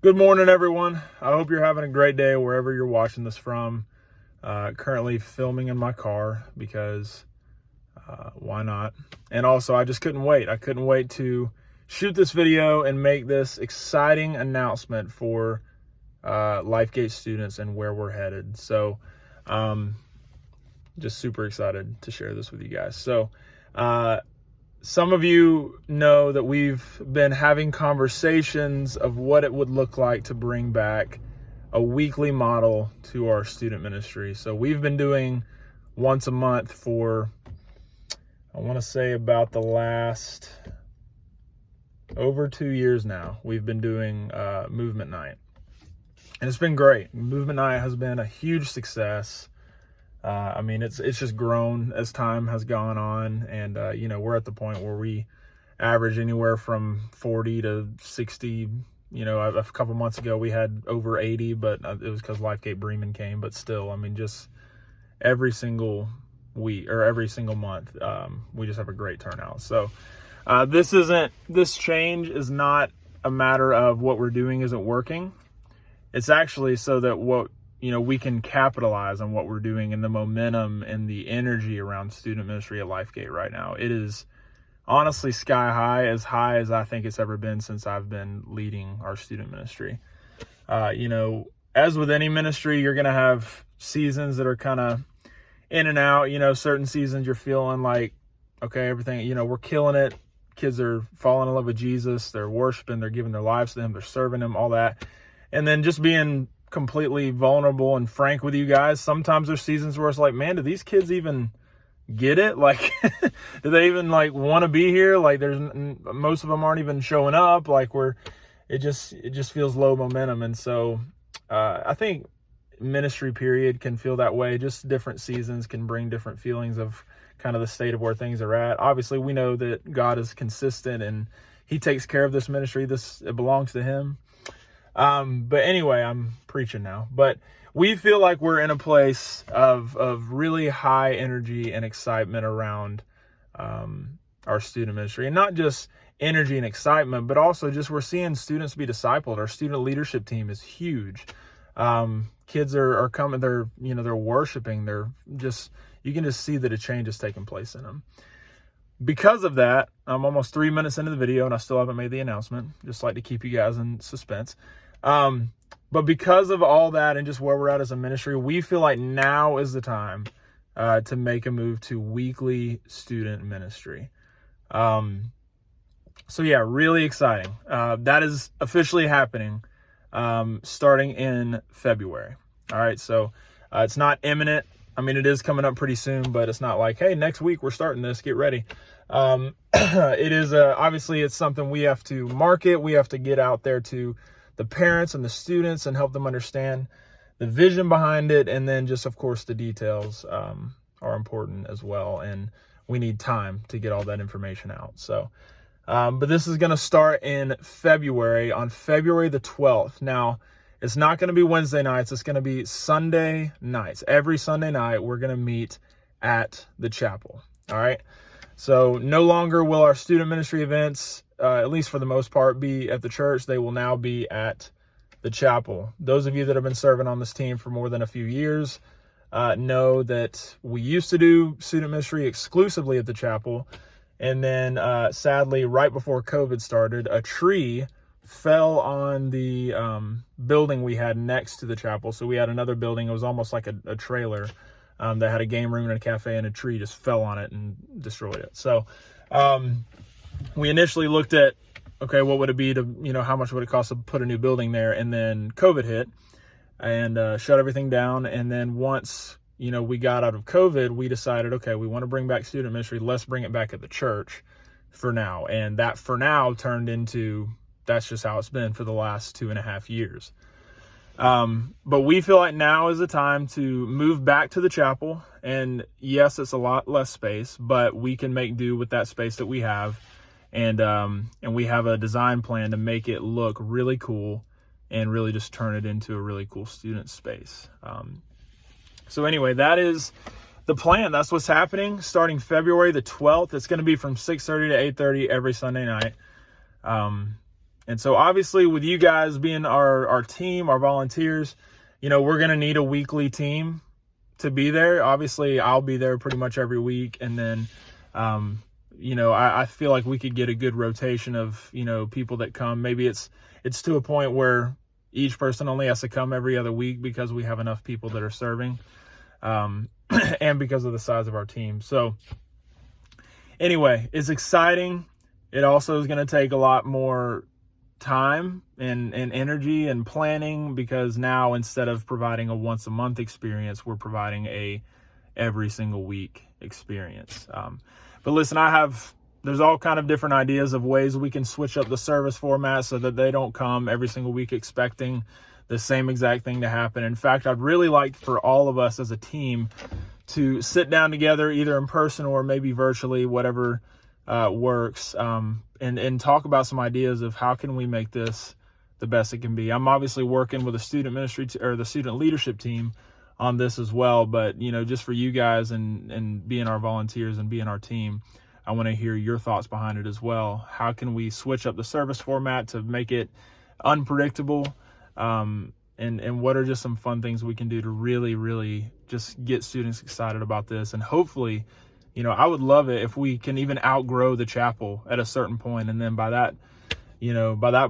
Good morning, everyone. I hope you're having a great day wherever you're watching this from. Currently filming in my car because why not? And also, I just couldn't wait. I couldn't wait to shoot this video and make this exciting announcement for LifeGate students and where we're headed. So, just super excited to share this with you guys. So, some of you know that we've been having conversations of what it would look like to bring back a weekly model to our student ministry. So we've been doing once a month for, I want to say, about the last over 2 years now. We've been doing Movement Night, and it's been great. Movement Night has been a huge success. I mean, it's just grown as time has gone on, and we're at the point where we average anywhere from 40 to 60. A couple months ago we had over 80, but it was because LifeGate Bremen came. But still, I mean, just every single week or every single month, we just have a great turnout. So this change is not a matter of what we're doing isn't working. It's actually so that we can capitalize on what we're doing and the momentum and the energy around student ministry at LifeGate right now. It is honestly sky high as I think it's ever been since I've been leading our student ministry. As with any ministry, you're going to have seasons that are kind of in and out. Certain seasons you're feeling like, okay, everything, we're killing it. Kids are falling in love with Jesus. They're worshiping, they're giving their lives to him, they're serving him, all that. And then just being completely vulnerable and frank with you guys, sometimes there's seasons where it's like, man, do these kids even get it? Like, do they even want to be here? Like, most of them aren't even showing up. Like, it just feels low momentum. And so I think ministry period can feel that way. Just different seasons can bring different feelings of kind of the state of where things are at. Obviously, we know that God is consistent and he takes care of this ministry. It belongs to him. But anyway, I'm preaching now, but we feel like we're in a place of really high energy and excitement around, our student ministry, and not just energy and excitement, but also just we're seeing students be discipled. Our student leadership team is huge. Kids are coming, they're worshiping. You can just see that a change is taking place in them. Because of that, I'm almost 3 minutes into the video and I still haven't made the announcement. Just like to keep you guys in suspense. But because of all that and just where we're at as a ministry, we feel like now is the time to make a move to weekly student ministry. So yeah, really exciting. That is officially happening starting in February. All right, so it's not imminent. I mean, it is coming up pretty soon, but it's not like, hey, next week we're starting this, get ready. It is obviously it's something we have to market. We have to get out there to the parents and the students and help them understand the vision behind it. And then just, of course, the details are important as well. And we need time to get all that information out. So, but this is going to start in February, on February the 12th. Now, it's not going to be Wednesday nights. It's going to be Sunday nights. Every Sunday night, we're going to meet at the chapel. All right. So no longer will our student ministry events, at least for the most part, be at the church. They will now be at the chapel. Those of you that have been serving on this team for more than a few years know that we used to do student ministry exclusively at the chapel. And then sadly, right before COVID started, a tree fell on the building we had next to the chapel. So we had another building. It was almost like a trailer that had a game room and a cafe, and a tree just fell on it and destroyed it. So we initially looked at, okay, what would it be to, how much would it cost to put a new building there? And then COVID hit and shut everything down. And then once, we got out of COVID, we decided, okay, we want to bring back student ministry. Let's bring it back at the church for now. And that for now turned into, that's just how it's been for the last 2.5 years. But we feel like now is the time to move back to the chapel. And yes, it's a lot less space, but we can make do with that space that we have. And we have a design plan to make it look really cool and really just turn it into a really cool student space. So anyway, that is the plan. That's what's happening starting February the 12th. It's going to be from 6:30 to 8:30 every Sunday night. And so obviously with you guys being our team, our volunteers, we're going to need a weekly team to be there. Obviously I'll be there pretty much every week. And then, I feel like we could get a good rotation of, people that come. Maybe it's to a point where each person only has to come every other week because we have enough people that are serving, and because of the size of our team. So anyway, it's exciting. It also is going to take a lot more time and energy and planning, because now instead of providing a once a month experience, we're providing a every single week experience. But listen, there's all kind of different ideas of ways we can switch up the service format so that they don't come every single week expecting the same exact thing to happen. In fact, I'd really like for all of us as a team to sit down together, either in person or maybe virtually, whatever works, and talk about some ideas of how can we make this the best it can be. I'm obviously working with the student ministry or the student leadership team on this as well, but just for you guys and being our volunteers and being our team, I want to hear your thoughts behind it as well. How can we switch up the service format to make it unpredictable? And what are just some fun things we can do to really, really just get students excited about this? And hopefully, I would love it if we can even outgrow the chapel at a certain point. And then by that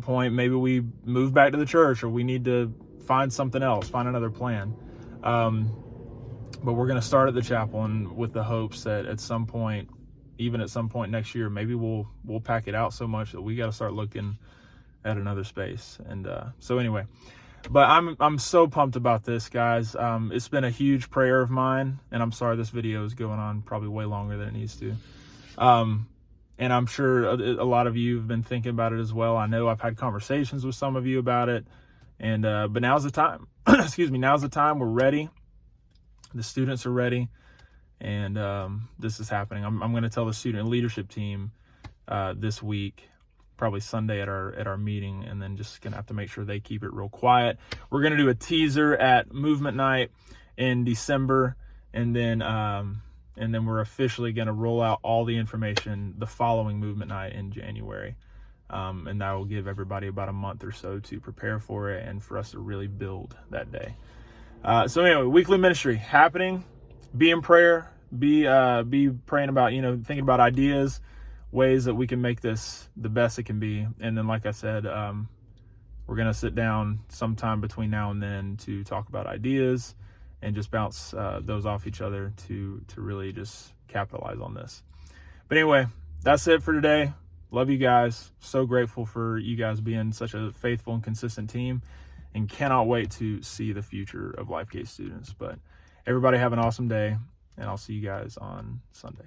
point, maybe we move back to the church, or we need to find something else, find another plan. But we're going to start at the chapel, and with the hopes that at some point next year, maybe we'll pack it out so much that we got to start looking at another space. And so anyway, but I'm so pumped about this, guys. It's been a huge prayer of mine, and I'm sorry this video is going on probably way longer than it needs to. And I'm sure a lot of you have been thinking about it as well. I know I've had conversations with some of you about it, and but now's the time. Excuse me, now's the time. We're ready. The students are ready, and this is happening. I'm going to tell the student leadership team this week, probably Sunday at our meeting, and then just gonna have to make sure they keep it real quiet. We're gonna do a teaser at Movement Night in December, and then we're officially gonna roll out all the information the following Movement Night in January, and that will give everybody about a month or so to prepare for it and for us to really build that day. So anyway, weekly ministry happening. Be in prayer. Be praying about, thinking about ideas, ways that we can make this the best it can be. And then, like I said, we're going to sit down sometime between now and then to talk about ideas and just bounce those off each other to really just capitalize on this. But anyway, that's it for today. Love you guys. So grateful for you guys being such a faithful and consistent team, and cannot wait to see the future of LifeGate students. But everybody have an awesome day, and I'll see you guys on Sunday.